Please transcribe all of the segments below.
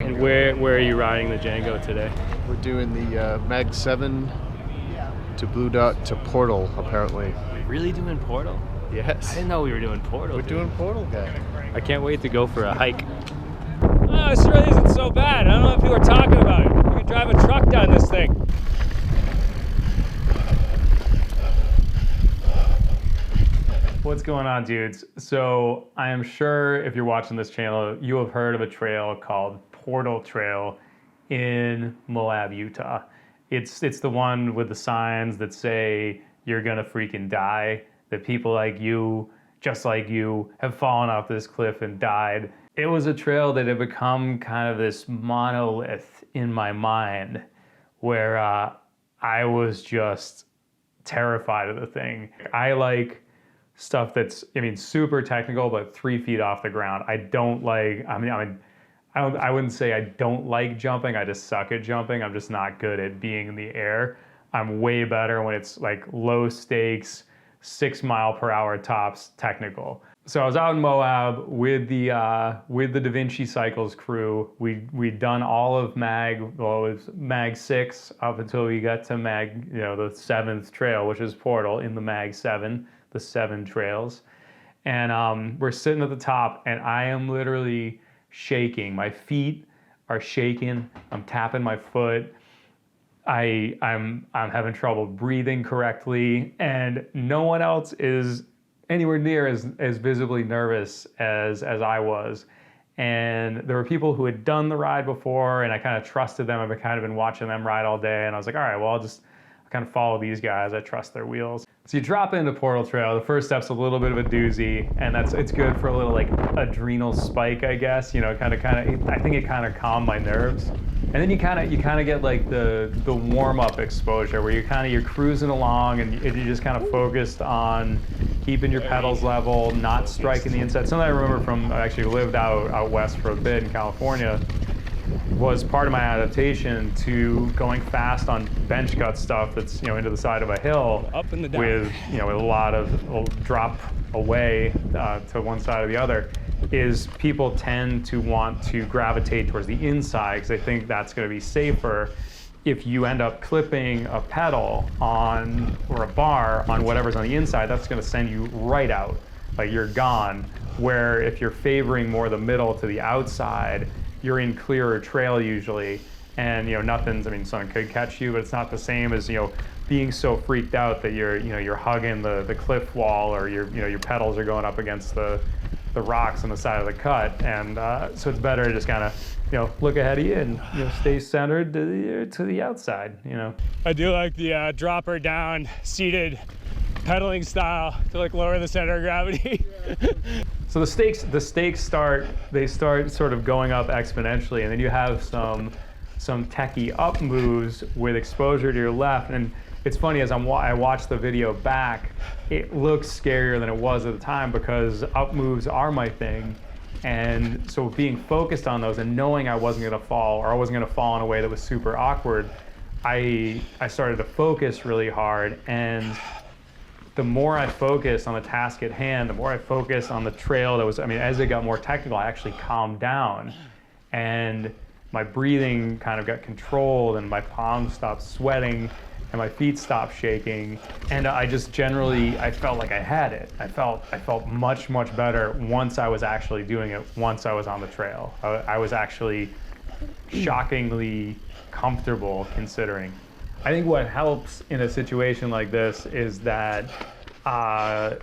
And where are you riding the Django today? We're doing the Mag 7 to Blue Dot to Portal, apparently. Really doing Portal? Yes. I didn't know we were doing Portal. We're doing Portal, guy. I can't wait to go for a hike. Oh, this really isn't so bad. I don't know if you were talking about it. You can drive a truck down this thing. What's going on, dudes? So I am sure if you're watching this channel, you have heard of a trail called Portal Trail in Moab, Utah. It's the one with the signs that say you're gonna freaking die, that people like you, just like you, have fallen off this cliff and died. It was a trail that had become kind of this monolith in my mind where I was just terrified of the thing. I like stuff that's, super technical, but 3 feet off the ground. I don't like, I wouldn't say I don't like jumping. I just suck at jumping. I'm just not good at being in the air. I'm way better when it's like low stakes, 6 mile per hour tops technical. So I was out in Moab with the Devinci Cycles crew. We'd done all of it was Mag 6 up until we got to Mag, the 7th trail, which is Portal in the Mag 7, the 7 trails. And we're sitting at the top and I am literally shaking. My feet are shaking. I'm tapping my foot. I'm having trouble breathing correctly, and no one else is anywhere near as visibly nervous as I was. And there were people who had done the ride before, and I kind of trusted them. I've kind of been watching them ride all day, and I was like, all right, well, I'll kind of follow these guys. I trust their wheels. So you drop into Portal Trail. The first step's a little bit of a doozy, and it's good for a little like adrenal spike, I guess. I think it kind of calmed my nerves. And then you kind of get like the warm up exposure where you're cruising along and you're just kind of focused on keeping your pedals level, not striking the inside. Something I remember from, I actually lived out west for a bit in California, was part of my adaptation to going fast on bench cut stuff that's into the side of a hill, Up and down. with a lot of drop away to one side or the other, is people tend to want to gravitate towards the inside because they think that's going to be safer. If you end up clipping a pedal on or a bar on whatever's on the inside, that's going to send you right out, like you're gone. Where if you're favoring more the middle to the outside, you're in clearer trail usually, and someone could catch you, but it's not the same as being so freaked out that you're hugging the cliff wall, or your pedals are going up against the rocks on the side of the cut, and so it's better to just kind of look ahead of you and stay centered to the outside. I do like the dropper down, seated pedaling style to like lower the center of gravity. So the stakes start sort of going up exponentially, and then you have some techie up moves with exposure to your left. And it's funny, as I watched the video back, it looks scarier than it was at the time because up moves are my thing. And so being focused on those and knowing I wasn't going to fall, or I wasn't going to fall in a way that was super awkward, I started to focus really hard. And the more I focused on the task at hand, the more I focused on the trail that was, as it got more technical, I actually calmed down. And my breathing kind of got controlled, and my palms stopped sweating, and my feet stopped shaking. And I just I felt like I had it. I felt much, much better once I was actually doing it, once I was on the trail. I was actually shockingly comfortable considering. I think what helps in a situation like this is that I'm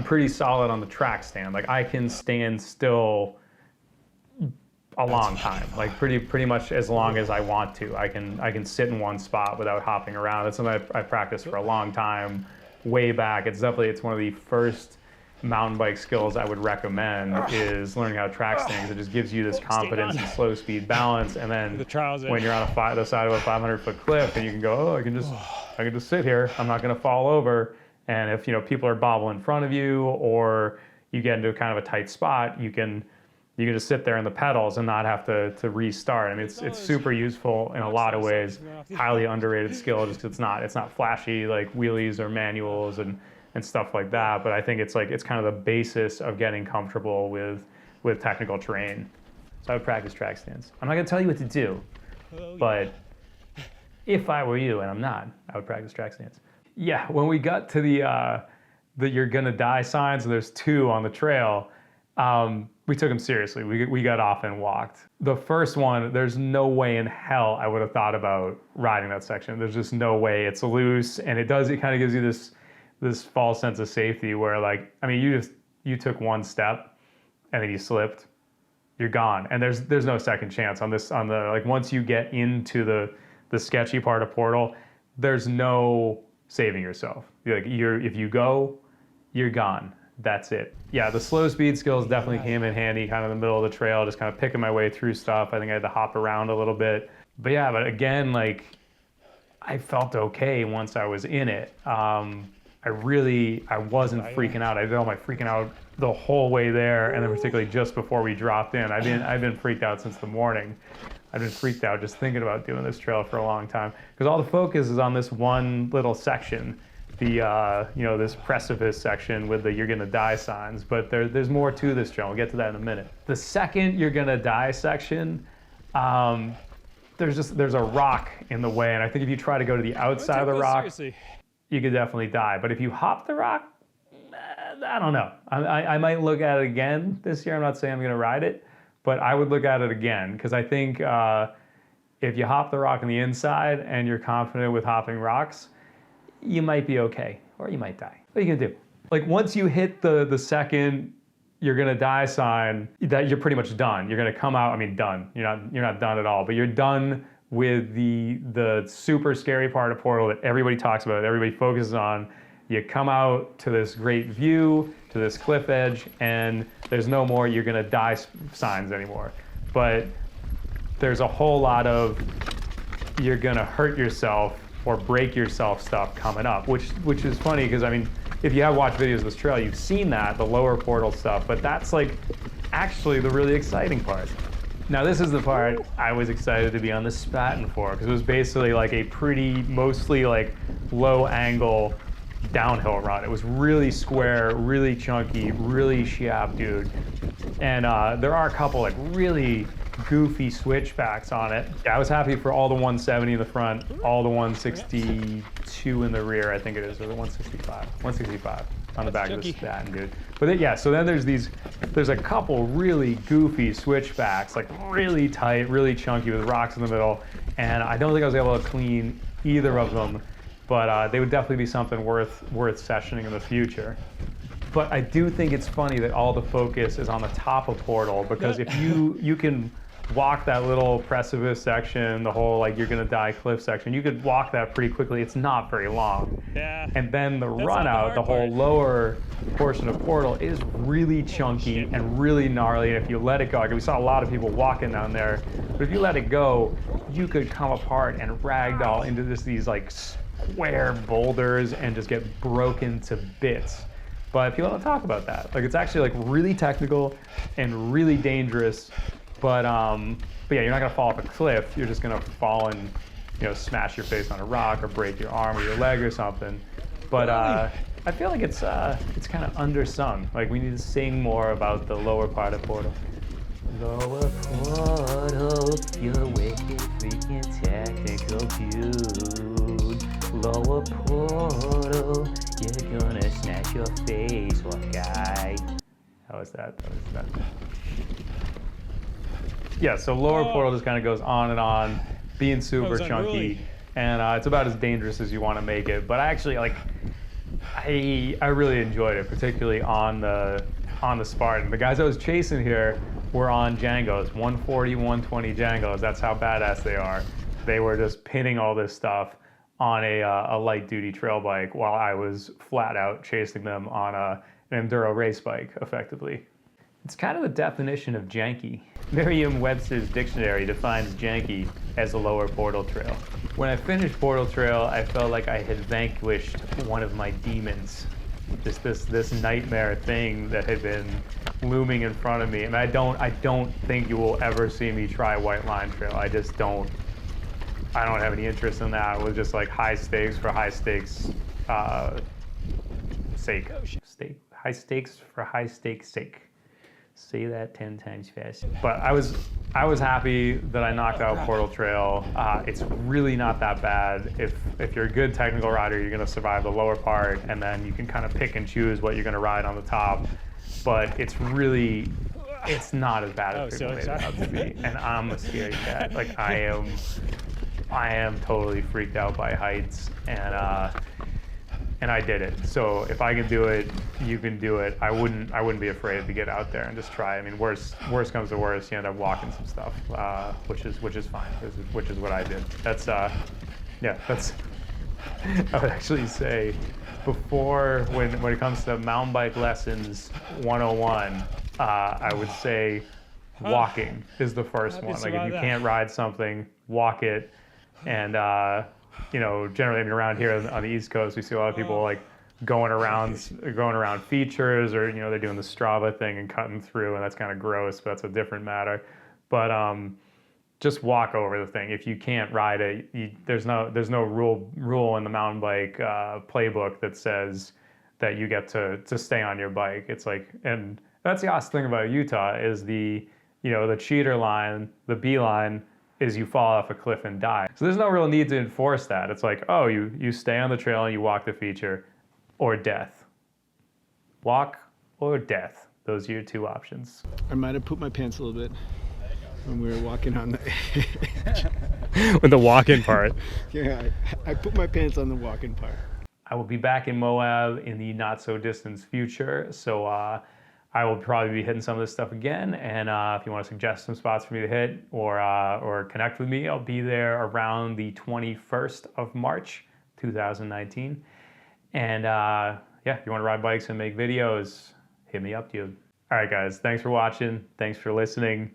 pretty solid on the track stand. Like I can stand still a long time, like pretty much as long as I want to. I can sit in one spot without hopping around. That's something I've practiced for a long time, way back. It's one of the first mountain bike skills I would recommend, is learning how to track stand. It just gives you this confidence and slow speed balance. And then when you're on the side of a 500-foot cliff, and you can go, I can just sit here. I'm not going to fall over. And if people are bobbling in front of you, or you get into kind of a tight spot, you can just sit there in the pedals and not have to restart. It's super useful in a lot of ways. Highly underrated skill. Just it's not flashy like wheelies or manuals and stuff like that. But I think it's kind of the basis of getting comfortable with technical terrain. So I would practice track stands. I'm not gonna tell you what to do, but if I were you, and I'm not, I would practice track stands. Yeah, when we got to the you're gonna die signs, and there's 2 on the trail, we took them seriously. We got off and walked. The first one, there's no way in hell I would have thought about riding that section. There's just no way. It's loose, and it kind of gives you this false sense of safety where, like, I mean, you took one step and then you slipped, you're gone. And there's no second chance on the like, once you get into the sketchy part of Portal, there's no saving yourself. If you go, you're gone. That's it. Yeah, the slow speed skills definitely came in handy kind of in the middle of the trail, just kind of picking my way through stuff. I think I had to hop around a little bit. But yeah, but again, like, I felt okay once I was in it. I wasn't freaking out. I did all my freaking out the whole way there, and then particularly just before we dropped in. I've been freaked out since the morning. I've been freaked out just thinking about doing this trail for a long time, because all the focus is on this one little section, this precipice section with the "you're gonna die" signs. But there's more to this trail. We'll get to that in a minute. The second "you're gonna die" section, there's a rock in the way, and I think if you try to go to the outside of the rock, you could definitely die. But if you hop the rock, I don't know. I might look at it again this year. I'm not saying I'm gonna ride it, but I would look at it again, because I think if you hop the rock on the inside and you're confident with hopping rocks, you might be okay, or you might die. What are you gonna do? Like, once you hit the second "you're gonna die" sign, that you're pretty much done. You're gonna come out. I mean, done. You're not done at all, but you're done with the super scary part of Portal that everybody talks about, that everybody focuses on. You come out to this great view, to this cliff edge, and there's no more "you're gonna die" signs anymore. But there's a whole lot of "you're gonna hurt yourself" or "break yourself" stuff coming up, which is funny, because I mean, if you have watched videos of this trail, you've seen that, the lower Portal stuff, but that's like actually the really exciting part. Now this is the part I was excited to be on the Spaten for, because it was basically like a mostly like low angle downhill run. It was really square, really chunky, really sharp, dude. And there are a couple like really goofy switchbacks on it. Yeah, I was happy for all the 170 in the front, all the 162 in the rear, I think it is, or the 165 on the back of the Spaten, dude. But yeah, so then there's a couple really goofy switchbacks, like really tight, really chunky with rocks in the middle, and I don't think I was able to clean either of them, but they would definitely be something worth sessioning in the future. But I do think it's funny that all the focus is on the top of Portal, because if you can walk that little precipice section, the whole like "you're gonna die" cliff section, you could walk that pretty quickly. It's not very long. Yeah. And then the run out, the whole lower portion of Portal is really chunky and really gnarly. And if you let it go, like we saw a lot of people walking down there, but if you let it go, you could come apart and ragdoll into these like square boulders and just get broken to bits. But people don't talk about that. Like, it's actually like really technical and really dangerous. But yeah, you're not gonna fall off a cliff. You're just gonna fall and, smash your face on a rock or break your arm or your leg or something. But I feel like it's kind of undersung. Like, we need to sing more about the lower part of Portal. Lower Portal, you're wicked, freaking technical, dude. Lower Portal, you're gonna smash your face off, guy. How was that? Yeah, so lower Portal just kind of goes on and on, being super chunky, and it's about as dangerous as you want to make it. But I actually I really enjoyed it, particularly on the Spartan. The guys I was chasing here were on Django's, 140, 120 Django's. That's how badass they are. They were just pinning all this stuff on a light duty trail bike while I was flat out chasing them on an enduro race bike, effectively. It's kind of the definition of janky. Merriam-Webster's dictionary defines janky as a lower Portal trail. When I finished Portal Trail, I felt like I had vanquished one of my demons. Just this nightmare thing that had been looming in front of me. And I don't think you will ever see me try White Line Trail. I don't have any interest in that. It was just like high stakes for high stakes sake. High stakes for high stakes sake. Say that 10 times fast. But I was happy that I knocked out Portal Trail. It's really not that bad. If you're a good technical rider, you're gonna survive the lower part, and then you can kind of pick and choose what you're gonna ride on the top. But it's not as bad as people made it out to be. And I'm a scaredy cat. Like I am totally freaked out by heights, and I did it. So if I can do it, you can do it. I wouldn't be afraid to get out there and just try. I mean, worst comes to worst, you end up walking some stuff, which is fine. Which is what I did. That's yeah. That's I would actually say before when it comes to mountain bike lessons 101, I would say walking is the first one. Like if you can't ride something, walk it, and you know, generally, I mean, around here on the East Coast, we see a lot of people like going around features, or you know, they're doing the Strava thing and cutting through, and that's kind of gross, but that's a different matter. But just walk over the thing. If you can't ride it, there's no rule in the mountain bike playbook that says that you get to stay on your bike. It's like, and that's the awesome thing about Utah is the cheater line, the B line, is you fall off a cliff and die. So there's no real need to enforce that. It's like, oh, you stay on the trail and you walk the feature, or death. Walk or death. Those are your two options. I might have pooped my pants a little bit when we were walking on the With the walk-in part. Yeah, I put my pants on the walk-in part. I will be back in Moab in the not so distant future. So I will probably be hitting some of this stuff again, and if you want to suggest some spots for me to hit or connect with me, I'll be there around the 21st of March, 2019. And yeah, if you want to ride bikes and make videos, hit me up, dude. All right, guys, thanks for watching. Thanks for listening.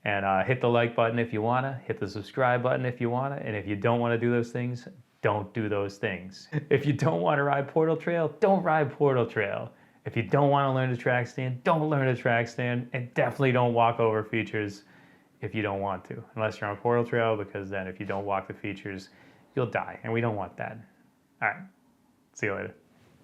And hit the like button if you want to. Hit the subscribe button if you want to. And if you don't want to do those things, don't do those things. If you don't want to ride Portal Trail, don't ride Portal Trail. If you don't want to learn to track stand, don't learn to track stand, and definitely don't walk over features if you don't want to, unless you're on Portal Trail, because then if you don't walk the features, you'll die, and we don't want that. All right, see you later.